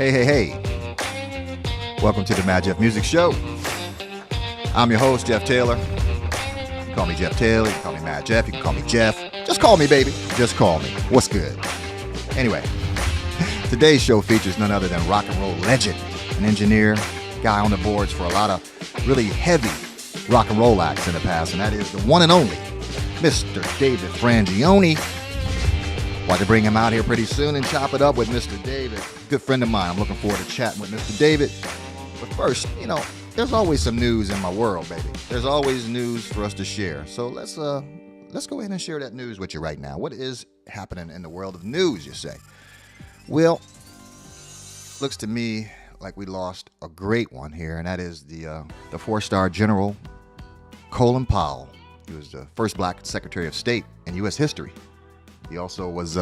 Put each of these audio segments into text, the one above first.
Hey. Welcome to the Madjef Music Show. I'm your host, Jeff Taylor. You can call me Jeff Taylor. You can call me Madjef. You can call me Jeff. Just call me, baby. Just call me. What's good? Anyway, today's show features none other than rock and roll legend, an engineer, guy on the boards for a lot of really heavy rock and roll acts in the past, and that is the one and only Mr. David Frangioni. Want to bring him out here pretty soon and chop it up with Mr. David. Good friend of mine. I'm looking forward to chatting with Mr. David. But first, there's always some news in my world, baby. There's always news for us to share. So let's go ahead and share that news with you right now. What is happening in the world of news, you say? Well, looks to me like we lost a great one here, and that is the four-star General Colin Powell. He was the first black Secretary of State in U.S. history. He also was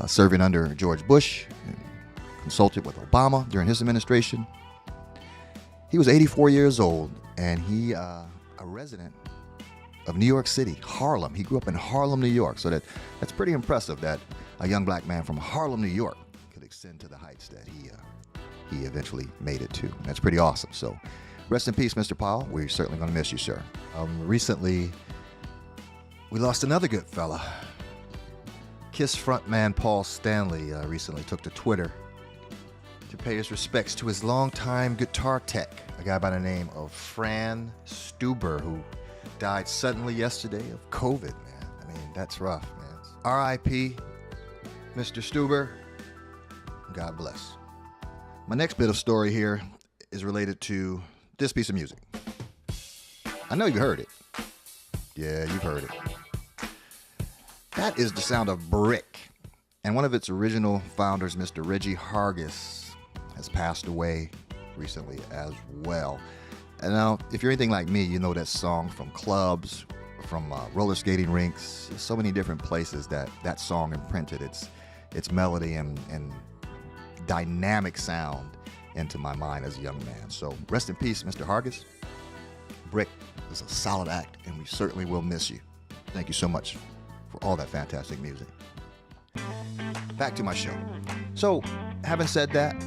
serving under George Bush, and consulted with Obama during his administration. He was 84 years old, and he a resident of New York City, Harlem. He grew up in Harlem, New York, so that's pretty impressive that a young black man from Harlem, New York could extend to the heights that he eventually made it to. And that's pretty awesome. So rest in peace, Mr. Powell. We're certainly going to miss you, sir. Recently, we lost another good fella. Kiss frontman Paul Stanley recently took to Twitter to pay his respects to his longtime guitar tech, a guy by the name of Fran Stuber, who died suddenly yesterday of COVID, man. I mean, that's rough, man. R.I.P., Mr. Stuber. God bless. My next bit of story here is related to this piece of music. I know you heard it. Yeah, you've heard it. That is the sound of Brick. And one of its original founders, Mr. Reggie Hargis, has passed away recently as well. And now, if you're anything like me, you know that song from clubs, from roller skating rinks, so many different places that song imprinted its melody and dynamic sound into my mind as a young man. So rest in peace, Mr. Hargis. Brick is a solid act, and we certainly will miss you. Thank you so much for all that fantastic music. Back to my show. So, having said that,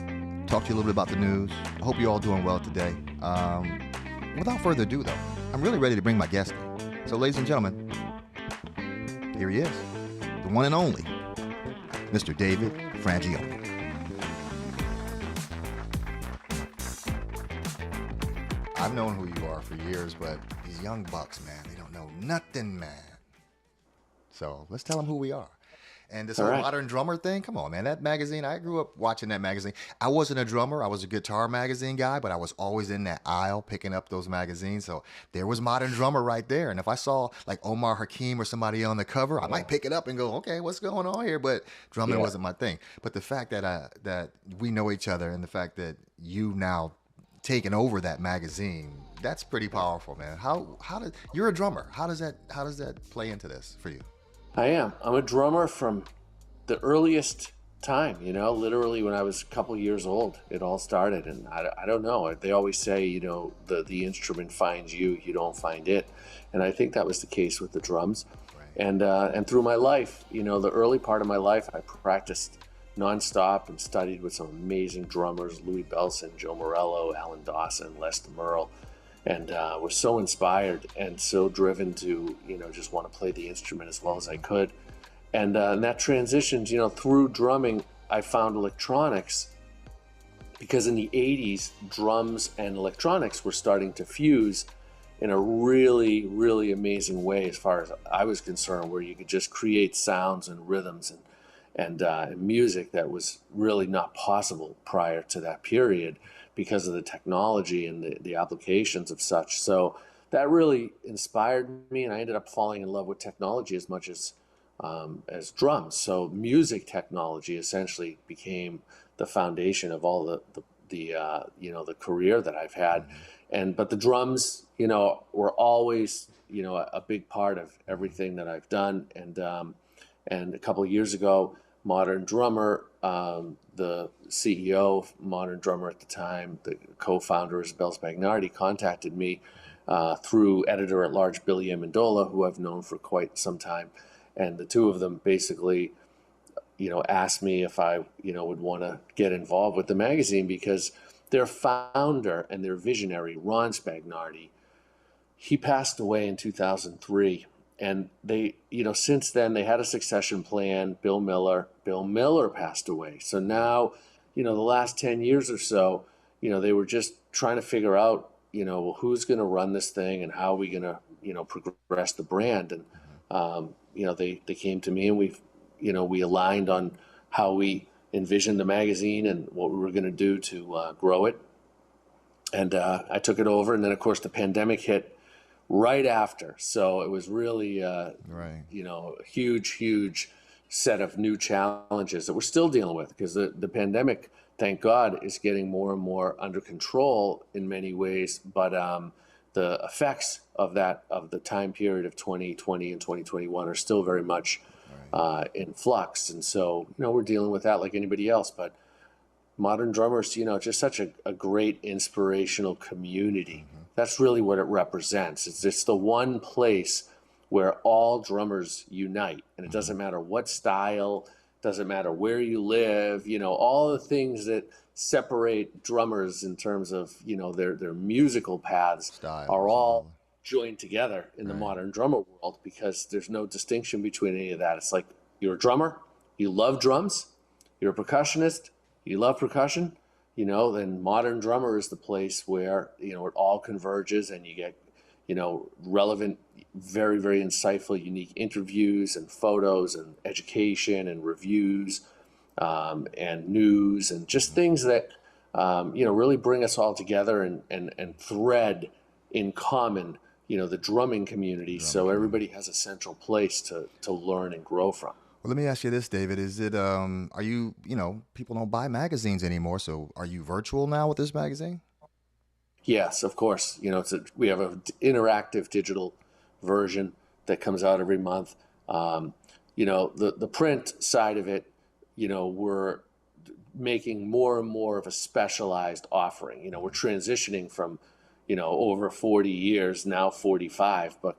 talk to you a little bit about the news. I hope you're all doing well today. Without further ado, though, I'm really ready to bring my guest in. So, ladies and gentlemen, here he is, the one and only Mr. David Frangioni. I've known who you are for years, but these young bucks, man, they don't know nothing, man. So let's tell them who we are. And this whole modern drummer thing, come on, man. That magazine, I grew up watching that magazine. I wasn't a drummer. I was a guitar magazine guy, but I was always in that aisle picking up those magazines. So there was Modern Drummer right there. And if I saw like Omar Hakim or somebody on the cover, I might pick it up and go, okay, what's going on here? But drumming wasn't my thing. But the fact that we know each other and the fact that you now taking over that magazine, that's pretty powerful, man. You're a drummer. How does that play into this for you? I am. I'm a drummer from the earliest time, literally when I was a couple years old, it all started. And I don't know. They always say, the instrument finds you, you don't find it. And I think that was the case with the drums. Right. And through my life, the early part of my life, I practiced nonstop and studied with some amazing drummers, Louis Bellson, Joe Morello, Alan Dawson, Les DeMerle. And was so inspired and so driven to, just want to play the instrument as well as I could. And that transitioned, through drumming, I found electronics, because in the 80s, drums and electronics were starting to fuse in a really, really amazing way as far as I was concerned, where you could just create sounds and rhythms and music that was really not possible prior to that period, because of the technology and the applications of such. So that really inspired me, and I ended up falling in love with technology as much as drums. So music technology essentially became the foundation of all the career that I've had. But the drums, were always, a big part of everything that I've done. And a couple of years ago, Modern Drummer, the CEO of Modern Drummer at the time, the co-founder Isabel Spagnardi, contacted me through editor-at-large Billy Amendola, who I've known for quite some time. And the two of them basically asked me if I, would want to get involved with the magazine, because their founder and their visionary, Ron Spagnardi, he passed away in 2003. And they, since then they had a succession plan. Bill Miller passed away. So now, the last 10 years or so, they were just trying to figure out, who's going to run this thing and how are we going to, progress the brand. And, they came to me, and we aligned on how we envisioned the magazine and what we were going to do to grow it. And I took it over. And then, of course, the pandemic hit right after. So it was really, right. A huge set of new challenges that we're still dealing with, because the pandemic, thank God, is getting more and more under control in many ways. But the effects of the time period of 2020 and 2021 are still very much in flux. And so, we're dealing with that like anybody else. But Modern Drummers, just such a great inspirational community. Mm-hmm. That's really what it represents. It's the one place where all drummers unite, and it doesn't matter what style, doesn't matter where you live, all the things that separate drummers in terms of, their musical paths are all joined together in the modern drummer world, because there's no distinction between any of that. It's like, you're a drummer, you love drums, you're a percussionist, you love percussion, then Modern Drummer is the place where, it all converges, and you get, relevant, very, very insightful, unique interviews and photos and education and reviews and news, and just things that, really bring us all together and thread in common, the drumming community. So everybody has a central place to learn and grow from. Well, let me ask you this, David. Is it, are you, people don't buy magazines anymore, so are you virtual now with this magazine? Yes, of course. We have an interactive digital version that comes out every month. The print side of it, we're making more and more of a specialized offering. We're transitioning from, over 40 years, now 45, but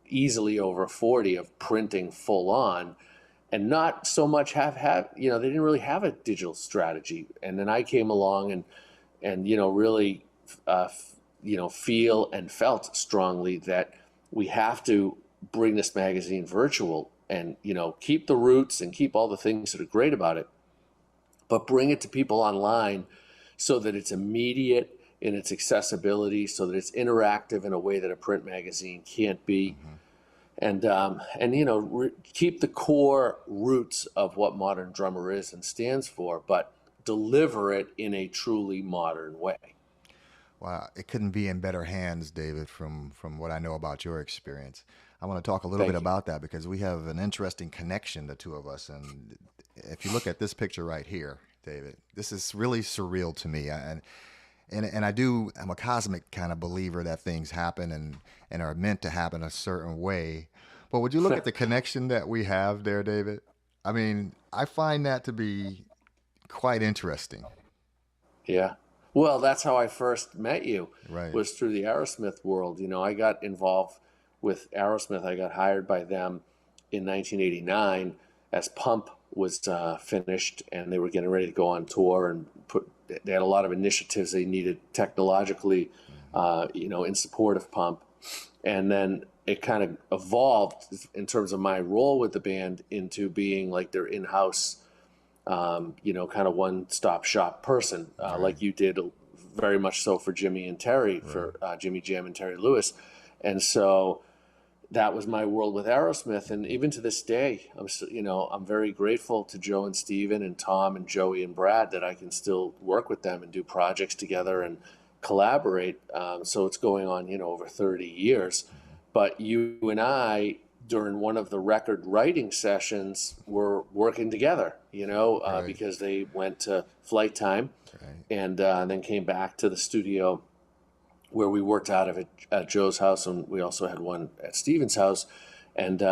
easily over 40 of printing full on, and not so much have they didn't really have a digital strategy. And then I came along and really feel and felt strongly that we have to bring this magazine virtual and keep the roots and keep all the things that are great about it, but bring it to people online so that it's immediate in its accessibility, so that it's interactive in a way that a print magazine can't be. Mm-hmm. And keep the core roots of what Modern Drummer is and stands for, but deliver it in a truly modern way. Wow, it couldn't be in better hands, David, from what I know about your experience. I want to talk a little bit about that, because we have an interesting connection, the two of us. And if you look at this picture right here, David, this is really surreal to me. I'm a cosmic kind of believer that things happen and are meant to happen a certain way. But would you look at the connection that we have there, David? I mean, I find that to be quite interesting. Yeah. Well, that's how I first met you, right, was through the Aerosmith world. I got involved with Aerosmith. I got hired by them in 1989 as Pump was finished, and they were getting ready to go on tour, and they had a lot of initiatives they needed technologically, in support of Pump. And then it kind of evolved in terms of my role with the band into being like their in-house, kind of one-stop shop person, like you did very much so for Jimmy and Terry, for Jimmy Jam and Terry Lewis. And so that was my world with Aerosmith. And even to this day, I'm very grateful to Joe and Steven and Tom and Joey and Brad that I can still work with them and do projects together and collaborate. So it's going on, over 30 years. But you and I, during one of the record writing sessions, were working together, because they went to Flight Time and then came back to the studio where we worked out of it at Joe's house, and we also had one at Steven's house. And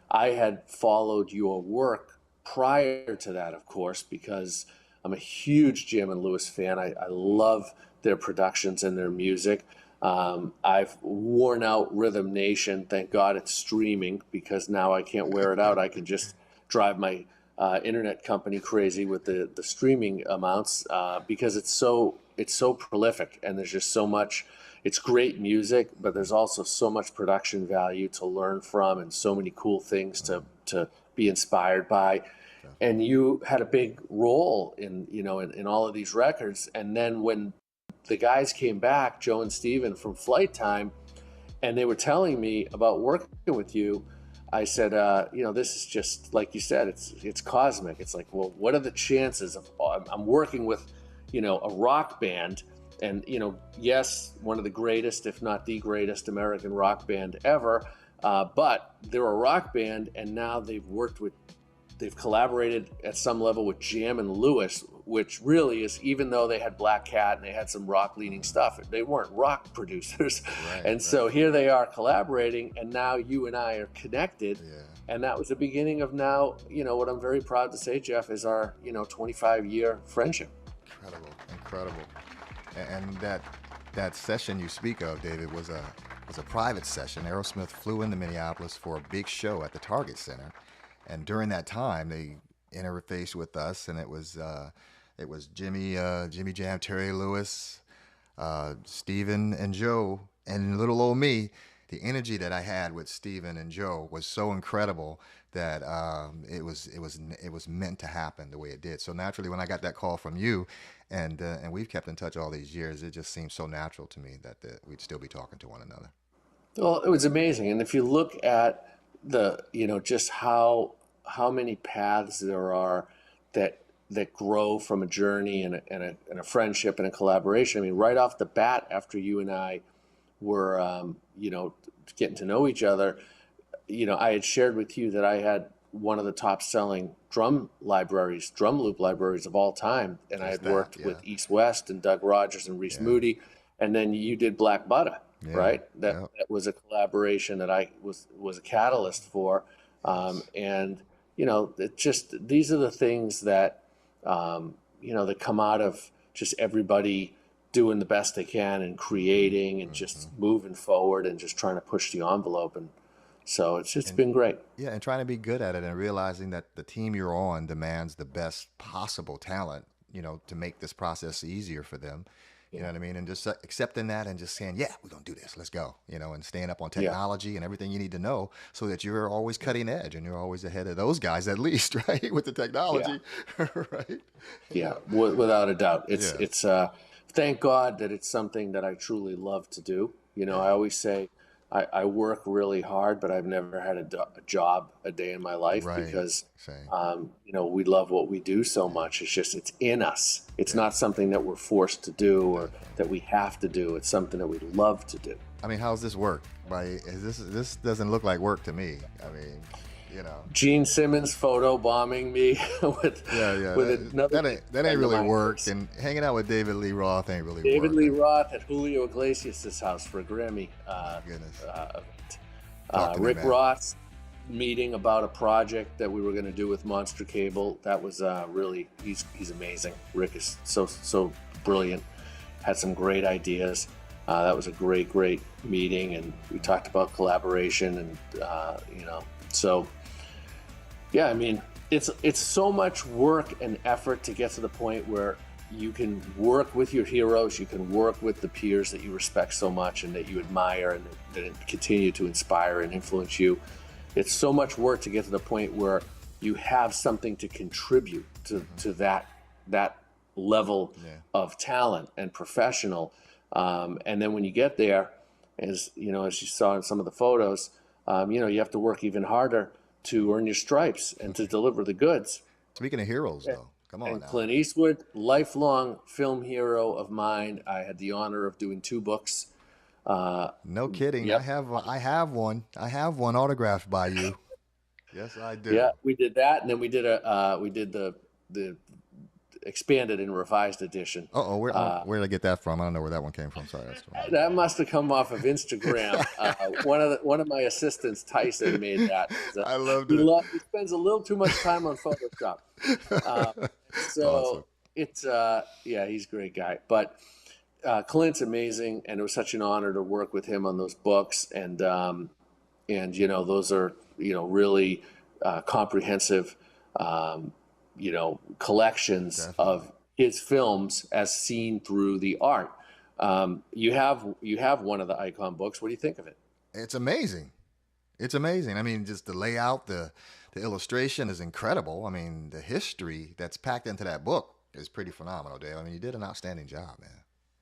I had followed your work prior to that, of course, because I'm a huge Jam and Lewis fan. I love their productions and their music. I've worn out Rhythm Nation. Thank God it's streaming, because now I can't wear it out. I can just drive my internet company crazy with the streaming amounts because it's so prolific, and there's just so much. It's great music, but there's also so much production value to learn from, and so many cool things to be inspired by. And you had a big role in all of these records. And then when the guys came back, Joe and Steven from Flight Time, and they were telling me about working with you, I said, this is just, like you said, it's cosmic. It's like, well, what are the chances of I'm working with, a rock band, and, yes, one of the greatest, if not the greatest American rock band ever, but they're a rock band, and now they've collaborated at some level with Jam and Lewis, which really is, even though they had Black Cat and they had some rock leaning stuff, they weren't rock producers. So here they are collaborating, and now you and I are connected. Yeah. And that was the beginning of now, what I'm very proud to say, Jeff, is our, 25-year friendship. Incredible. And that session you speak of, David, was a private session. Aerosmith flew into Minneapolis for a big show at the Target Center. And during that time, they interfaced with us, and it was Jimmy Jam, Terry Lewis, Steven, and Joe, and little old me. The energy that I had with Steven and Joe was so incredible that it was meant to happen the way it did. So naturally, when I got that call from you, and we've kept in touch all these years, it just seemed so natural to me that we'd still be talking to one another. Well, it was amazing, and if you look at just how many paths there are that grow from a journey and a friendship and a collaboration. I mean, right off the bat, after you and I were, getting to know each other, I had shared with you that I had one of the top selling drum loop libraries of all time. And I had worked with East West and Doug Rogers and Reese Moody. And then you did Black Buddha, right? That was a collaboration that I was a catalyst for. It just, these are the things that, that come out of just everybody doing the best they can and creating and just moving forward and just trying to push the envelope. And so it's been great. Yeah, and trying to be good at it and realizing that the team you're on demands the best possible talent, to make this process easier for them. You know what I mean? And just accepting that and just saying, yeah, we're going to do this. Let's go, and staying up on technology and everything you need to know so that you're always cutting edge and you're always ahead of those guys, at least, right? With the technology, right? Yeah, without a doubt. It's thank God that it's something that I truly love to do. I always say I work really hard, but I've never had a job a day in my life because, we love what we do so much. It's just, it's in us. It's not something that we're forced to do or that we have to do. It's something that we love to do. I mean, how's this work? This doesn't look like work to me. I mean, Gene Simmons photo bombing me with another. That ain't really work. And hanging out with David Lee Roth ain't really work. David Lee Roth at Julio Iglesias' house for a Grammy. Rick Ross meeting about a project that we were going to do with Monster Cable. That was really, he's amazing. Rick is so brilliant. Had some great ideas. That was a great meeting, and we talked about collaboration and so. Yeah, I mean, it's so much work and effort to get to the point where you can work with your heroes, you can work with the peers that you respect so much and that you admire and that continue to inspire and influence you. It's so much work to get to the point where you have something to contribute to that level of talent and professional. And then when you get there, as you saw in some of the photos, you have to work even harder to earn your stripes and to deliver the goods. Speaking of heroes, though, come on now. Clint Eastwood, lifelong film hero of mine. I had the honor of doing 2 books. No kidding. Yep. I have one autographed by you. Yes, I do. Yeah, we did that, and then we did the expanded and revised edition. Where did I get that from? I don't know where that one came from. Sorry, that must have come off of Instagram. One of my assistants, Tyson, made that. I loved it. He spends a little too much time on Photoshop. Awesome. It's he's a great guy. But Clint's amazing, and it was such an honor to work with him on those books. And those are really comprehensive collections Definitely. of his films as seen through the art. You have one of the Icon books. What do you think of it? It's amazing. It's amazing. I mean, just the layout, the illustration is incredible. I mean, the history that's packed into that book is pretty phenomenal, Dave. I mean, you did an outstanding job, man.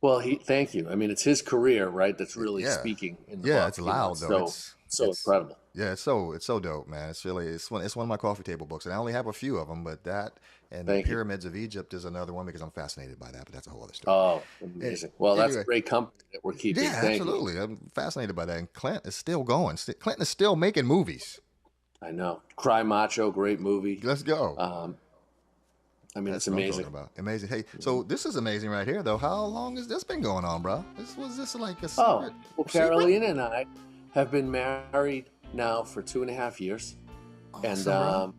Well, thank you. I mean, it's his career, right? That's really Yeah, speaking in the yeah, book. it's loud though. So incredible. Yeah, it's so dope, man. It's one of my coffee table books, and I only have a few of them, but that and the Thank you. Pyramids of Egypt is another one because I'm fascinated by that. But that's a whole other story. Oh, A- amazing. Well, that's a Anyway, great company that we're keeping. yeah, Thank you. absolutely. I'm fascinated by that. And Clint is still going. Clint is still making movies. I know. Cry Macho, great movie. Let's go. I mean, it's That's what I'm talking amazing. about. Amazing. Hey, so this is amazing right here, though. How long has this been going on, bro? Was this like a Oh, well, secret? Carolina and I have been married now for 2.5 years. And Awesome, bro.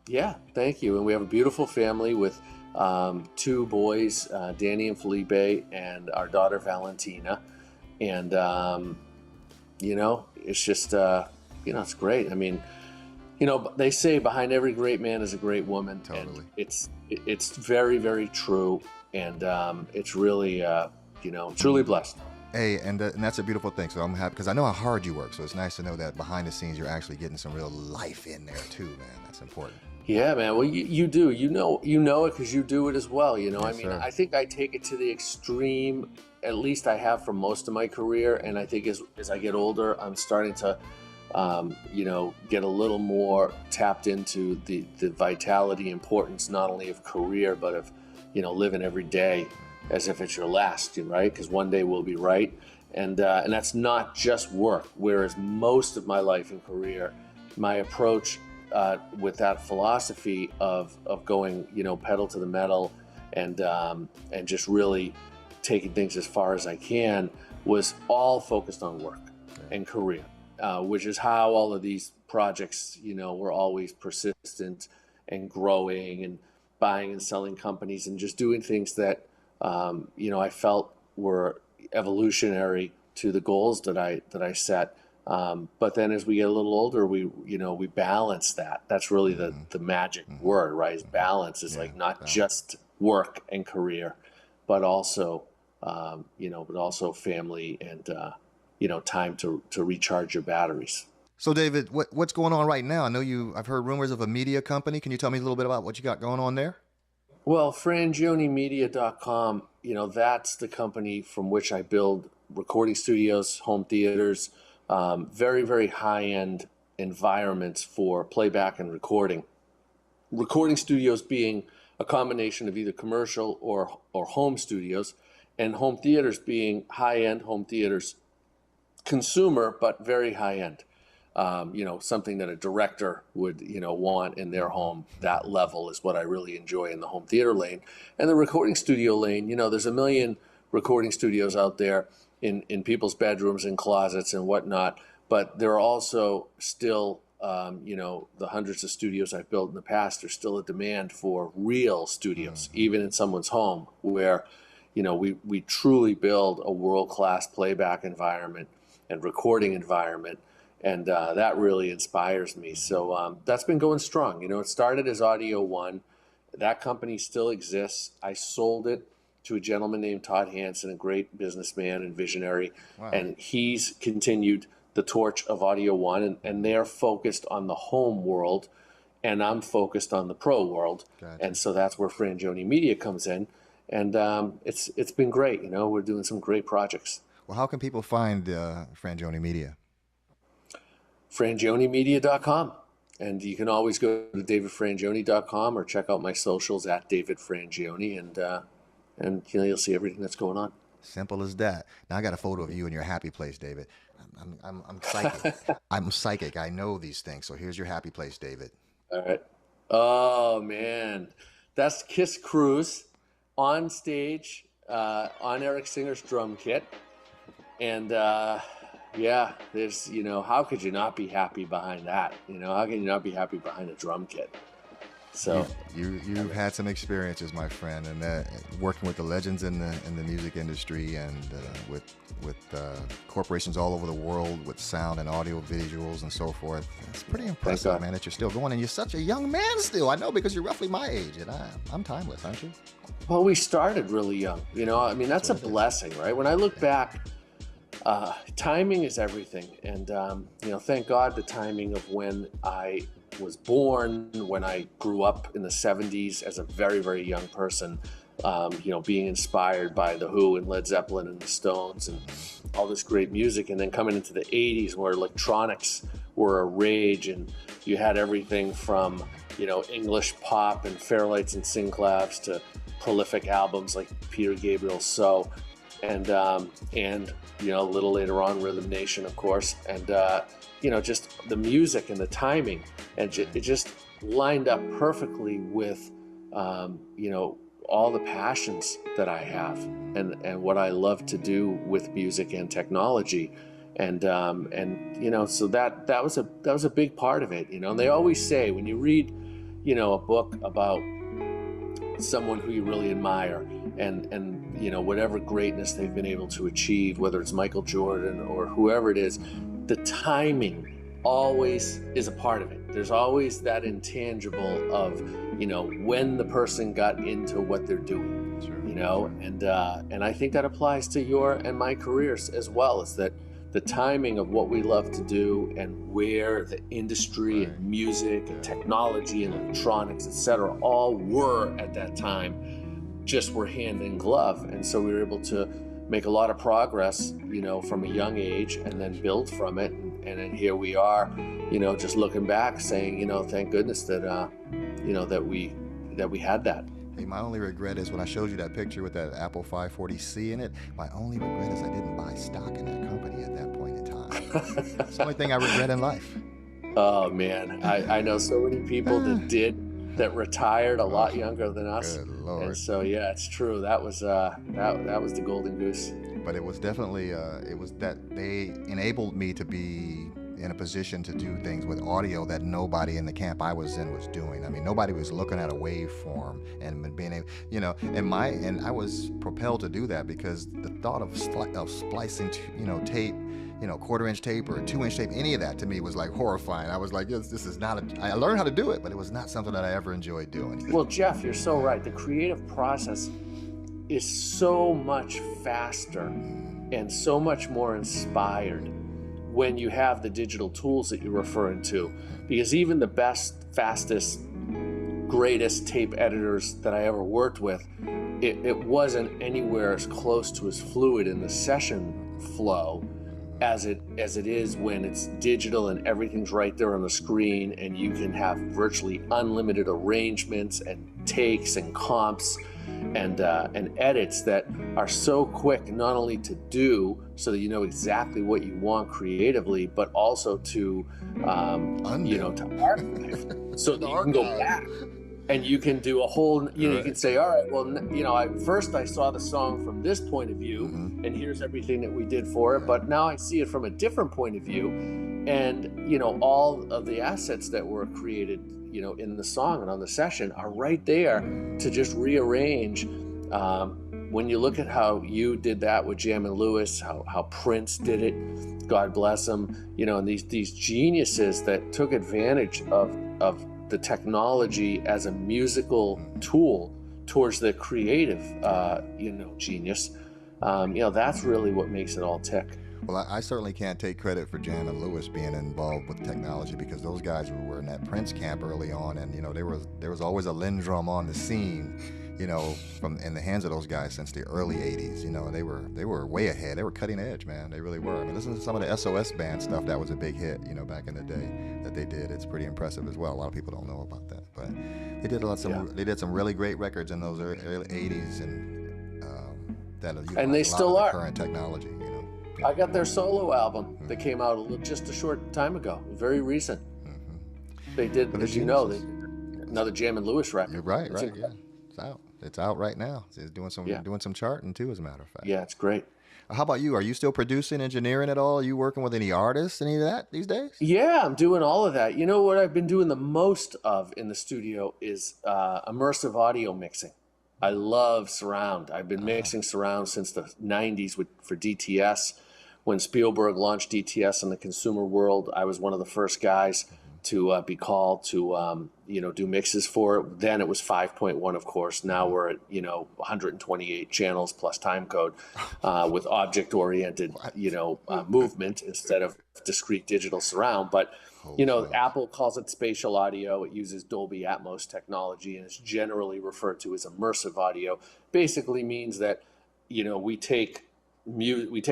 yeah, thank you. And we have a beautiful family with two boys, Danny and Felipe, and our daughter Valentina. And it's just it's great. I mean, they say behind every great man is a great woman. Totally. And it's very, very true. And it's really, truly blessed. Hey, and that's a beautiful thing. So I'm happy because I know how hard you work. So it's nice to know that behind the scenes you're actually getting some real life in there too, man. That's important. Yeah, man. Well, you do. You know it because you do it as well. I Yes, mean, sir. I think I take it to the extreme. At least I have for most of my career, and I think as I get older, I'm starting to, get a little more tapped into the vitality, importance not only of career but of, living every day as if it's your last, right? Because one day will be right, and that's not just work. Whereas most of my life and career, my approach with that philosophy of going, pedal to the metal, and just really taking things as far as I can, was all focused on work and career, which is how all of these projects, were always persistent and growing and buying and selling companies and just doing things that, I felt were evolutionary to the goals that I set. But then as we get a little older, we balance that. That's really the magic word, right? Is balance. Is Yeah, like not balance. just work and career, but also, family and, time to recharge your batteries. So David, what's going on right now? I know I've heard rumors of a media company. Can you tell me a little bit about what you got going on there? Well, FrangioniMedia.com, that's the company from which I build recording studios, home theaters, very, very high-end environments for playback and recording. Recording studios being a combination of either commercial or home studios, and home theaters being high-end home theaters, consumer, but very high-end. Something that a director would, want in their home. That level is what I really enjoy in the home theater lane. And the recording studio lane, there's a million recording studios out there in people's bedrooms and closets and whatnot. But there are also still, the hundreds of studios I've built in the past, there's still a demand for real studios, even in someone's home, where, we truly build a world-class playback environment and recording environment. And that really inspires me. So that's been going strong. It started as Audio One. That company still exists. I sold it to a gentleman named Todd Hansen, a great businessman and visionary. Wow. And he's continued the torch of Audio One. And they're focused on the home world. And I'm focused on the pro world. Gotcha. And so that's where Frangioni Media comes in. And it's been great. We're doing some great projects. Well, how can people find Frangioni Media? FrangioniMedia.com. And you can always go to davidfrangioni.com or check out my socials at davidfrangioni, and you'll see everything that's going on. Simple as that. Now I got a photo of you in your happy place, David. I'm psychic. I'm psychic. I know these things. So here's your happy place, David. All right. Oh, man. That's Kiss Cruise on stage on Eric Singer's drum kit. And yeah, there's, how could you not be happy behind that? How can you not be happy behind a drum kit? So you've had some experiences, my friend, and working with the legends in the music industry, and with corporations all over the world with sound and audio visuals and so forth. It's pretty impressive, man, that you're still going, and you're such a young man still. I know, because you're roughly my age, and I'm timeless, aren't you? Well, we started really young. I mean, that's a blessing, right? When I look back, timing is everything, and thank God the timing of when I was born, when I grew up in the 70s as a very, very young person, being inspired by The Who and Led Zeppelin and the Stones and all this great music, and then coming into the 80s where electronics were a rage, and you had everything from English pop and Fairlights and Synclaves to prolific albums like Peter Gabriel's So, and a little later on Rhythm Nation, of course, and just the music and the timing, and it just lined up perfectly with all the passions that I have and what I love to do with music and technology, and so that was a big part of it, and they always say when you read a book about someone who you really admire and whatever greatness they've been able to achieve, whether it's Michael Jordan or whoever it is, the timing always is a part of it. There's always that intangible of when the person got into what they're doing. Sure. And I think that applies to your and my careers as well, is that the timing of what we love to do and where the industry and music and technology and electronics, etc., all were at that time, just were hand in glove. And so we were able to make a lot of progress, from a young age, and then build from it. And then here we are, just looking back saying, thank goodness that, that we had that. Hey, my only regret is when I showed you that picture with that Apple 540C in it, my only regret is I didn't buy stock in that company at that point in time. It's the only thing I regret in life. Oh, man. I know so many people that retired a lot younger than us. Good Lord. And so, yeah, it's true. That was that was the golden goose. But it was definitely, it was that they enabled me to be in a position to do things with audio that nobody in the camp I was in was doing. I mean, nobody was looking at a waveform and being able, and I was propelled to do that because the thought of splicing, tape, quarter-inch tape or 2-inch tape, any of that to me was like horrifying. I was like, this is not I learned how to do it, but it was not something that I ever enjoyed doing. Well, Jeff, you're so right. The creative process is so much faster and so much more inspired when you have the digital tools that you're referring to, because even the best, fastest, greatest tape editors that I ever worked with, it wasn't anywhere as close to as fluid in the session flow as it is when it's digital and everything's right there on the screen, and you can have virtually unlimited arrangements and takes and comps and edits that are so quick, not only to do so that you know exactly what you want creatively, but also to to archive, so that you can go back and you can do a whole, you can say, all right, well, first I saw the song from this point of view, and here's everything that we did for it, but now I see it from a different point of view, and all of the assets that were created in the song and on the session are right there to just rearrange. When you look at how you did that with Jam and Lewis, how Prince did it, God bless him, and these geniuses that took advantage of the technology as a musical tool towards the creative, genius. That's really what makes it all tick. Well, I certainly can't take credit for Jam and Lewis being involved with technology, because those guys were in that Prince camp early on, and there was always a Lindrum on the scene, from in the hands of those guys since the early '80s. They were way ahead. They were cutting edge, man. They really were. I mean, listen to some of the SOS band stuff that was a big hit, back in the day that they did. It's pretty impressive as well. A lot of people don't know about that, but they did they did some really great records in those early '80s, and and they still are current technology. I got their solo album that came out just a short time ago, very recent. They did, as you know, another Jam and Lewis record. You're right, yeah. It's out. It's out right now. It's doing some charting too, as a matter of fact. Yeah, it's great. How about you? Are you still producing, engineering at all? Are you working with any artists, any of that these days? Yeah, I'm doing all of that. You know what I've been doing the most of in the studio is immersive audio mixing. I love surround. I've been mixing surround since the 90s for DTS. When Spielberg launched DTS in the consumer world, I was one of the first guys to be called to do mixes for it. Then it was 5.1, of course. Now we're at 128 channels plus time code with object oriented movement instead of discrete digital surround. But Apple calls it spatial audio. It uses Dolby Atmos technology and is generally referred to as immersive audio. Basically means that we take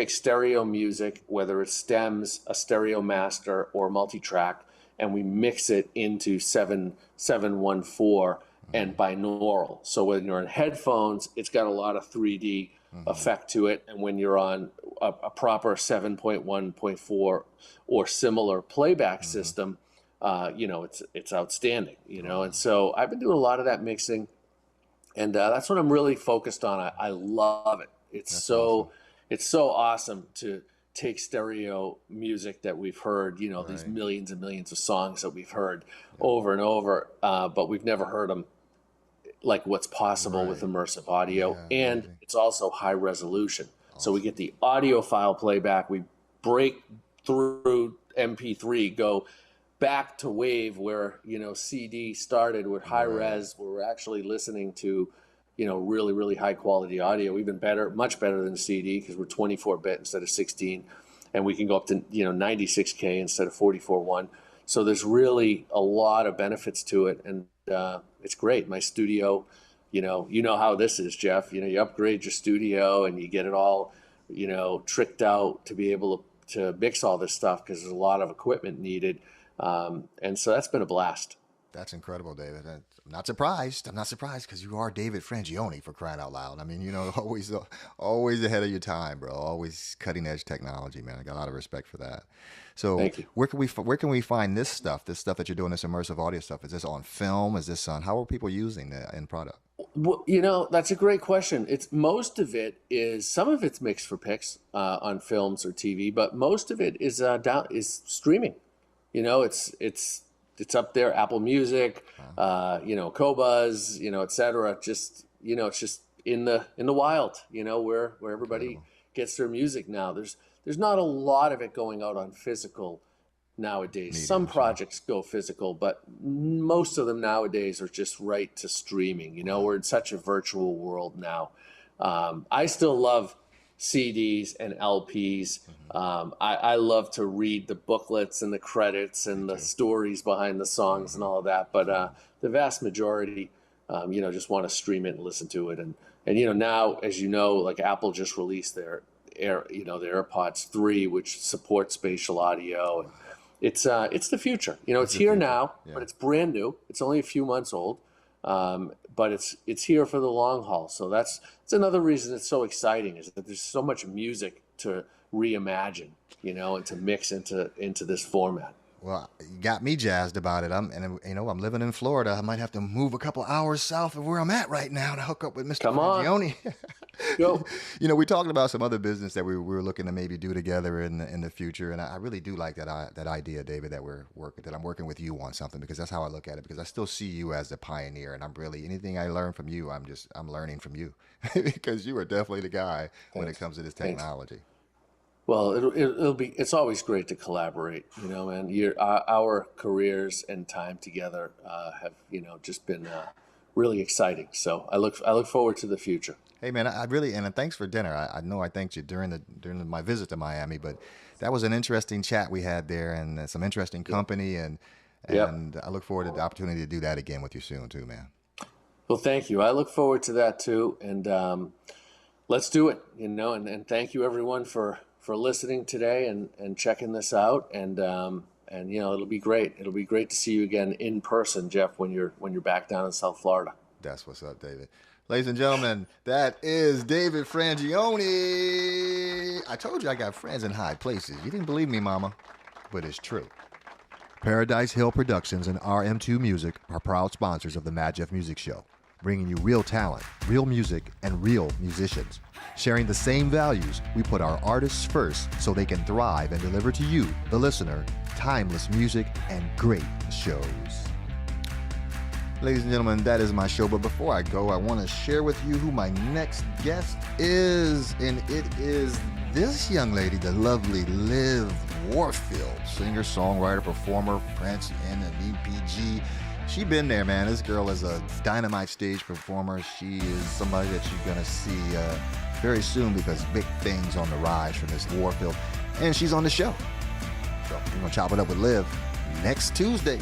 stereo music, whether it's stems, a stereo master, or multi-track, and we mix it into 714 and binaural. So when you're in headphones, it's got a lot of 3D effect to it. And when you're on a proper 7.1.4 or similar playback system, it's outstanding, And so I've been doing a lot of that mixing, and that's what I'm really focused on. I love it. It's It's so awesome to take stereo music that we've heard, these millions and millions of songs that we've heard over and over, but we've never heard them like what's possible with immersive audio. And it's also high resolution. Awesome. So we get the audio file playback, we break through MP3, go back to wave where, CD started with high res, where we're actually listening to really, really high quality audio, even better, much better than CD, because we're 24-bit instead of 16, and we can go up to 96K instead of 44.1. So there's really a lot of benefits to it, and it's great. My studio, you know how this is, Jeff. You upgrade your studio and you get it all, tricked out to be able to mix all this stuff, because there's a lot of equipment needed, and so that's been a blast. That's incredible, David. I'm not surprised. Because you are David Frangioni, for crying out loud. I mean, always ahead of your time, bro. Always cutting edge technology, man. I got a lot of respect for that. So thank you. Where can we find this stuff that you're doing, this immersive audio stuff? Is this on film? Is this on, how are people using the end product? Well, that's a great question. Most of it is, some of it's mixed for picks on films or TV, but most of it is streaming. It's up there, Apple Music, Qobuz, et cetera. Just, it's just in the wild, where everybody gets their music now. There's not a lot of it going out on physical nowadays. Some projects go physical, but most of them nowadays are just right to streaming. We're in such a virtual world now. I still love CDs and LPs. I love to read the booklets and the credits and the stories behind the songs and all of that. But the vast majority, just want to stream it and listen to it. And now, as like Apple just released their AirPods 3, which supports spatial audio. And it's the future. It's here now, but it's brand new. It's only a few months old. But it's here for the long haul. So that's another reason it's so exciting, is that there's so much music to reimagine, and to mix into this format. Well, you got me jazzed about it. I'm living in Florida. I might have to move a couple hours south of where I'm at right now to hook up with Mr. Frangioni. Go. We talked about some other business that we were looking to maybe do together in the future, and I really do like that idea, David, that I'm working with you on something, because that's how I look at it. Because I still see you as the pioneer, and anything I learn from you, I'm learning from you, because you are definitely the guy when it comes to this technology. Thanks. Well, it's always great to collaborate, man. Our careers and time together have, just been really exciting. So I look forward to the future. Hey, man, I really, and thanks for dinner. I know I thanked you during my visit to Miami, but that was an interesting chat we had there, and some interesting company, and I look forward to the opportunity to do that again with you soon too, man. Well, thank you. I look forward to that too, and let's do it, and thank you everyone for listening today and checking this out, and it'll be great. It'll be great to see you again in person, Jeff, when you're back down in South Florida. That's what's up, David. Ladies and gentlemen, that is David Frangioni. I told you I got friends in high places. You didn't believe me, mama, but it's true. Paradise Hill Productions and RM2 Music are proud sponsors of the Madjef Music Show. bringing you real talent, real music, and real musicians. Sharing the same values, we put our artists first so they can thrive and deliver to you, the listener, timeless music and great shows. Ladies and gentlemen, that is my show. But before I go, I want to share with you who my next guest is. And it is this young lady, the lovely Liv Warfield, singer, songwriter, performer, Prince, and an EPG. She been there, man. This girl is a dynamite stage performer. She is somebody that you're going to see very soon because big things on the rise from this Warfield. And she's on the show. So we're going to chop it up with Liv next Tuesday.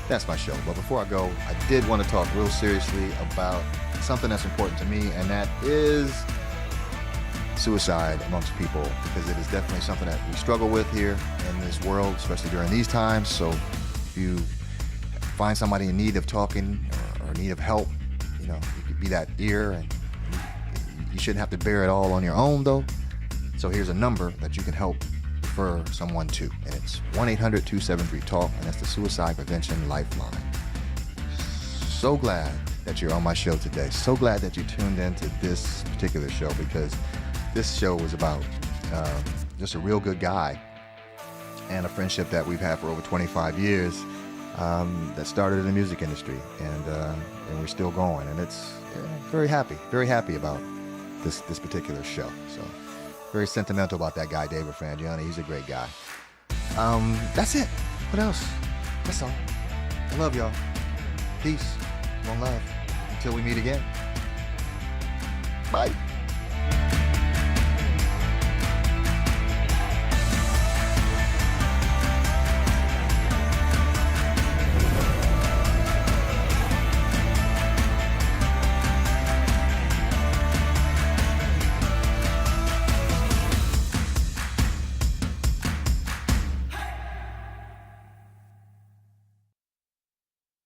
That's my show. But before I go, I did want to talk real seriously about something that's important to me, and that is suicide amongst people, because it is definitely something that we struggle with here in this world, especially during these times. So if you find somebody in need of talking or need of help, you could be that ear, and you shouldn't have to bear it all on your own, though. So here's a number that you can help refer someone to, and it's 1-800-273-TALK, and that's the Suicide Prevention Lifeline. So glad that you're on my show today. So glad that you tuned into this particular show, because this show was about just a real good guy and a friendship that we've had for over 25 years that started in the music industry, and we're still going, and it's very happy about this particular show. So very sentimental about that guy, David Frangioni. He's a great guy. That's it. What else? That's all. I love y'all. Peace. One love. Until we meet again. Bye.